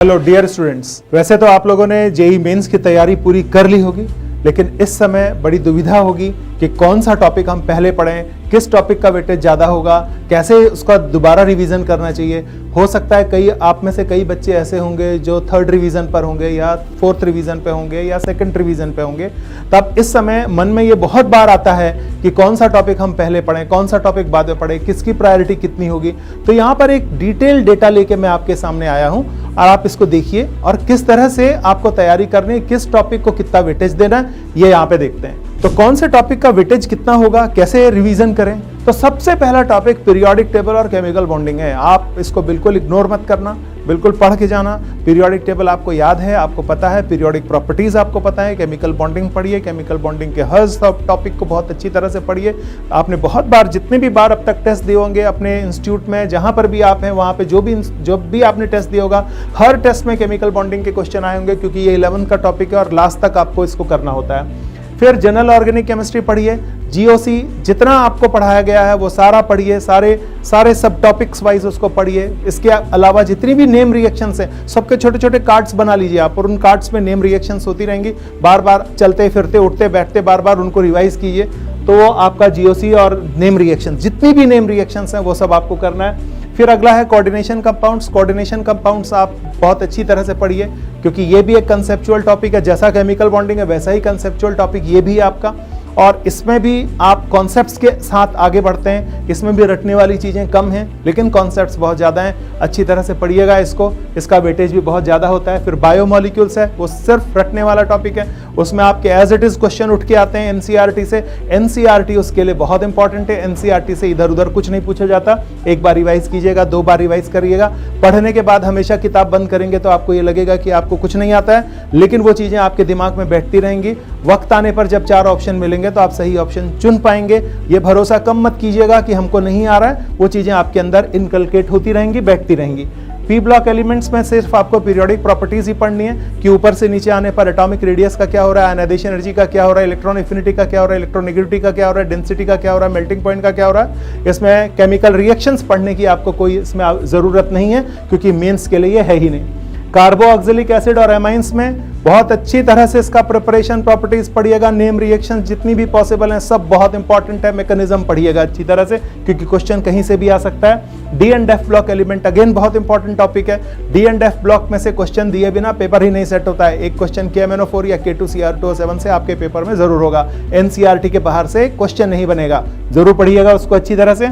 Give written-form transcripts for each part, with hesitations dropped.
Hello dear students, वैसे तो आप लोगों ने जेईई मेंस की तैयारी पूरी कर ली होगी, लेकिन इस समय बड़ी दुविधा होगी कि कौन सा टॉपिक हम पहले पढ़ें, किस टॉपिक का वेटेज ज़्यादा होगा, कैसे उसका दोबारा रिवीजन करना चाहिए। हो सकता है कई आप में से कई बच्चे ऐसे होंगे जो थर्ड रिवीजन पर होंगे या फोर्थ रिवीजन पे होंगे या सेकंड रिवीजन पे होंगे। तब इस समय मन में ये बहुत बार आता है कि कौन सा टॉपिक हम पहले पढ़ें, कौन सा टॉपिक बाद में पढ़ें, किसकी प्रायोरिटी कितनी होगी। तो यहाँ पर एक डिटेल डेटा लेके मैं आपके सामने आया हूँ और आप इसको देखिए और किस तरह से आपको तैयारी करनी है, किस टॉपिक को कितना वेटेज देना है, ये यहाँ पे देखते हैं। तो कौन से टॉपिक का वेटेज कितना होगा, कैसे रिवीजन करें। तो सबसे पहला टॉपिक पीरियोडिक टेबल और केमिकल बॉन्डिंग है। आप इसको बिल्कुल इग्नोर मत करना, बिल्कुल पढ़ के जाना। पीरियोडिक टेबल आपको याद है, आपको पता है, पीरियोडिक प्रॉपर्टीज आपको पता है, केमिकल बॉन्डिंग पढ़िए, केमिकल बॉन्डिंग के हर टॉपिक को बहुत अच्छी तरह से पढ़िए। आपने बहुत बार, जितने भी बार अब तक टेस्ट दिए होंगे अपने इंस्टीट्यूट में, जहां पर भी आप हैं वहां पे जो भी आपने टेस्ट दिया होगा, हर टेस्ट में केमिकल बॉन्डिंग के क्वेश्चन आए होंगे, क्योंकि ये 11th का टॉपिक है और लास्ट तक आपको इसको करना होता है। फिर जनरल ऑर्गेनिक केमिस्ट्री पढ़िए, जीओसी जितना आपको पढ़ाया गया है वो सारा पढ़िए, सारे सब टॉपिक्स वाइज उसको पढ़िए। इसके अलावा जितनी भी नेम रिएक्शंस हैं, सबके छोटे छोटे कार्ड्स बना लीजिए आप, और उन कार्ड्स में नेम रिएक्शंस होती रहेंगी, बार बार चलते फिरते उठते बैठते बार बार उनको रिवाइज कीजिए। तो आपका जीओसी और नेम रिएक्शन, जितनी भी नेम रिएक्शंस हैं वो सब आपको करना है। फिर अगला है कोऑर्डिनेशन कंपाउंड्स। कोऑर्डिनेशन कंपाउंड्स आप बहुत अच्छी तरह से पढ़िए, क्योंकि ये भी एक कंसेप्चुअल टॉपिक है। जैसा केमिकल बॉन्डिंग है वैसा ही कंसेप्चुअल टॉपिक ये भी है आपका, और इसमें भी आप कॉन्सेप्ट्स के साथ आगे बढ़ते हैं। इसमें भी रटने वाली चीज़ें कम हैं, लेकिन कॉन्सेप्ट्स बहुत ज़्यादा हैं। अच्छी तरह से पढ़िएगा इसको, इसका वेटेज भी बहुत ज़्यादा होता है। फिर बायोमोलिक्यूल्स है, वो सिर्फ रटने वाला टॉपिक है। उसमें आपके एज इट इज़ क्वेश्चन उठ के आते हैं एनसीईआरटी से। एनसीईआरटी उसके लिए बहुत इंपॉर्टेंट है। एनसीईआरटी से इधर उधर कुछ नहीं पूछा जाता। एक बार रिवाइज कीजिएगा, 2 बार रिवाइज करिएगा। पढ़ने के बाद हमेशा किताब बंद करेंगे तो आपको ये लगेगा कि आपको कुछ नहीं आता है, लेकिन वो चीज़ें आपके दिमाग में बैठती रहेंगी। वक्त आने पर जब 4 ऑप्शन मिलेंगे तो आप सही ऑप्शन चुन पाएंगे। ये भरोसा कम मत कीजिएगा कि हमको नहीं आ रहा है, वो चीज़ें आपके अंदर इनकलकेट होती रहेंगी, बैठती रहेंगी। पी ब्लॉक एलिमेंट्स में सिर्फ आपको पीरियोडिक प्रॉपर्टीज ही पढ़नी है कि ऊपर से नीचे आने पर एटॉमिक रेडियस का क्या हो रहा है, आयनाइजेशन एनर्जी का क्या हो रहा है, इलेक्ट्रॉन एफिनिटी का क्या हो रहा है, इलेक्ट्रोनेगेटिविटी का क्या हो रहा है, डेंसिटी का क्या हो रहा है, मेल्टिंग पॉइंट का क्या हो रहा है। इसमें केमिकल रिएक्शंस पढ़ने की आपको कोई इसमें ज़रूरत नहीं है, क्योंकि मेंस के लिए है ही नहीं। कार्बोऑक्सिलिक एसिड और एमाइंस में बहुत अच्छी तरह से इसका प्रिपरेशन, प्रॉपर्टीज पढ़िएगा। नेम रिएक्शन जितनी भी पॉसिबल हैं सब बहुत इंपॉर्टेंट है। मैकेनिज्म पढ़िएगा अच्छी तरह से, क्योंकि क्वेश्चन कहीं से भी आ सकता है। D and F block element again बहुत इंपॉर्टेंट टॉपिक है। डी एंड एफ ब्लॉक में से क्वेश्चन दिए बिना पेपर ही नहीं सेट होता है। एक क्वेश्चन KMnO4 या K2Cr2O7 से आपके पेपर में जरूर होगा। एनसीईआरटी के बाहर से क्वेश्चन नहीं बनेगा, जरूर पढ़िएगा उसको अच्छी तरह से।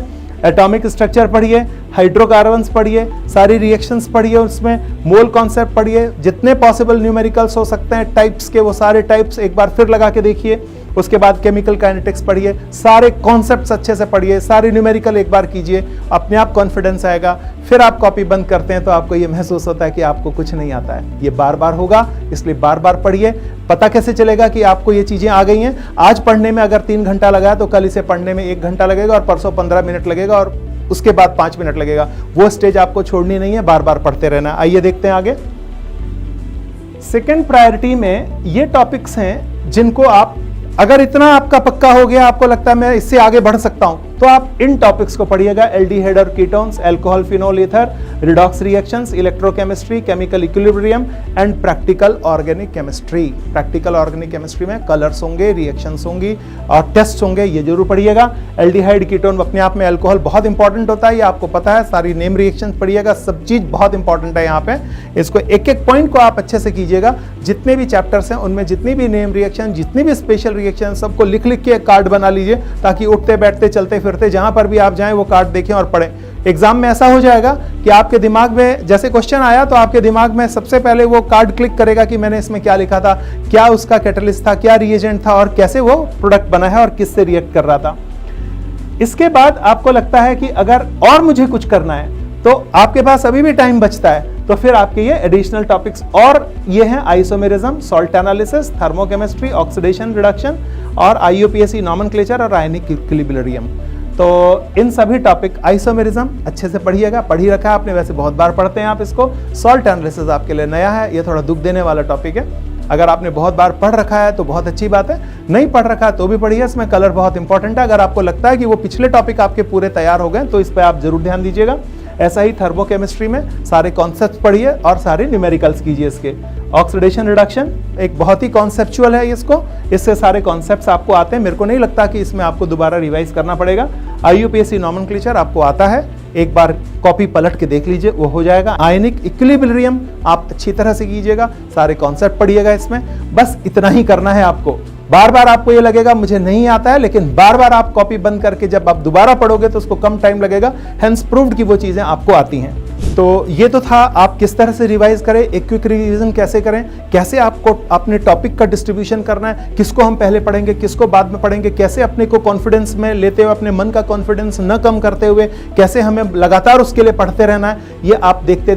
एटॉमिक स्ट्रक्चर पढ़िए, हाइड्रोकार्बन्स पढ़िए, सारी रिएक्शंस पढ़िए, उसमें मोल कॉन्सेप्ट पढ़िए, जितने पॉसिबल न्यूमेरिकल्स हो सकते हैं टाइप्स के, वो सारे टाइप्स एक बार फिर लगा के देखिए। उसके बाद केमिकल काइनेटिक्स पढ़िए, सारे कॉन्सेप्ट्स अच्छे से पढ़िए, सारे न्यूमेरिकल एक बार कीजिए, अपने आप कॉन्फिडेंस आएगा। फिर आप कॉपी बंद करते हैं तो आपको ये महसूस होता है कि आपको कुछ नहीं आता है। ये बार बार होगा, इसलिए बार बार पढ़िए। पता कैसे चलेगा कि आपको ये चीज़ें आ गई हैं? आज पढ़ने में अगर 3 घंटा लगा तो कल इसे पढ़ने में 1 घंटा लगेगा, और परसों 15 मिनट लगेगा, और उसके बाद 5 मिनट लगेगा। वो स्टेज आपको छोड़नी नहीं है, बार बार पढ़ते रहना। आइए देखते हैं आगे। सेकेंड प्रायोरिटी में ये टॉपिक्स हैं जिनको आप, अगर इतना आपका पक्का हो गया, आपको लगता है मैं इससे आगे बढ़ सकता हूं, तो आप इन टॉपिक्स को पढ़िएगा। एल्डिहाइड और ketones, alcohol, phenol, ether, redox reactions, electrochemistry, chemical equilibrium and practical organic chemistry. Practical organic chemistry में कलर्स होंगे, रिएक्शंस होंगी और टेस्ट होंगे, ये जरूर पढ़िएगा। एल्डिहाइड, कीटोन अपने आप में, अल्कोहल बहुत इंपॉर्टेंट होता है, ये आपको पता है। सारी नेम रिएक्शन पढ़िएगा, सब चीज बहुत इंपॉर्टेंट है यहाँ पे। इसको एक एक पॉइंट को आप अच्छे से कीजिएगा। जितने भी चैप्टर्स हैं उनमें जितनी भी नेम रिएक्शन, जितनी भी स्पेशल रिएक्शन, सबको लिख लिख के कार्ड बना लीजिए, ताकि उठते बैठते चलते फिरते जहां पर भी आप जाएं वो कार्ड देखें और पढ़ें। एग्जाम में ऐसा हो जाएगा कि आपके दिमाग में जैसे क्वेश्चन आया तो आपके दिमाग में सबसे पहले वो कार्ड क्लिक करेगा कि मैंने इसमें क्या लिखा था, क्या उसका कैटलिस्ट था, क्या रिएजेंट था, और कैसे वो प्रोडक्ट बना है और किससे रिएक्ट कर रहा था। इसके बाद आपको लगता है कि अगर और मुझे कुछ करना है तो आपके पास अभी भी टाइम बचता है, तो फिर आपके ये एडिशनल टॉपिक्स और ये हैं isomerism, salt analysis, thermochemistry, oxidation reduction, और IUPAC नॉमेनक्लेचर और आयनिक इक्विलिब्रियम। तो इन सभी टॉपिक, आइसोमेरिज्म अच्छे से पढ़िएगा, पढ़ ही रखा है आपने, वैसे बहुत बार पढ़ते हैं आप इसको। सॉल्ट एनालिसिस आपके लिए नया है, ये थोड़ा दुख देने वाला टॉपिक है। अगर आपने बहुत बार पढ़ रखा है तो बहुत अच्छी बात है, नहीं पढ़ रखा है तो भी पढ़िए। इसमें कलर बहुत इंपॉर्टेंट है। अगर आपको लगता है कि वो पिछले टॉपिक आपके पूरे तैयार हो गए तो इस पर आप जरूर ध्यान दीजिएगा। ऐसा ही थर्मोकेमिस्ट्री में सारे कॉन्सेप्ट्स पढ़िए और सारे न्यूमेरिकल्स कीजिए इसके। ऑक्सीडेशन रिडक्शन एक बहुत ही कॉन्सेप्चुअल है, इससे सारे कॉन्सेप्ट्स आपको आते हैं। मेरे को नहीं लगता कि इसमें आपको दोबारा रिवाइज करना पड़ेगा। IUPAC नॉमेनक्लेचर आपको आता है, एक बार कॉपी पलट के देख लीजिए, वो हो जाएगा। आयनिक इक्विलिब्रियम आप अच्छी तरह से कीजिएगा, सारे कॉन्सेप्ट पढ़िएगा इसमें। बस इतना ही करना है आपको। बार बार आपको ये लगेगा मुझे नहीं आता है, लेकिन बार बार आप कॉपी बंद करके जब आप दोबारा पढ़ोगे तो उसको कम टाइम लगेगा। हेंस प्रूव्ड कि वो चीजें आपको आती हैं। तो ये तो था आप किस तरह से रिवाइज करें, एक क्विक रिवीजन कैसे करें, कैसे आपको अपने टॉपिक का डिस्ट्रीब्यूशन करना है, किसको हम पहले पढ़ेंगे, किसको बाद में पढ़ेंगे, कैसे अपने को कॉन्फिडेंस में लेते हुए, अपने मन का कॉन्फिडेंस न कम करते हुए, कैसे हमें लगातार उसके लिए पढ़ते रहना है, ये आप देखते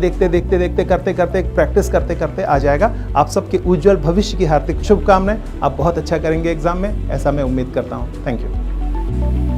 करते प्रैक्टिस करते करते आ जाएगा। आप सबके उज्जवल भविष्य की हार्दिक शुभकामनाएं। आप बहुत अच्छा करेंगे एग्जाम में, ऐसा मैं उम्मीद करता हूँ। Thank you.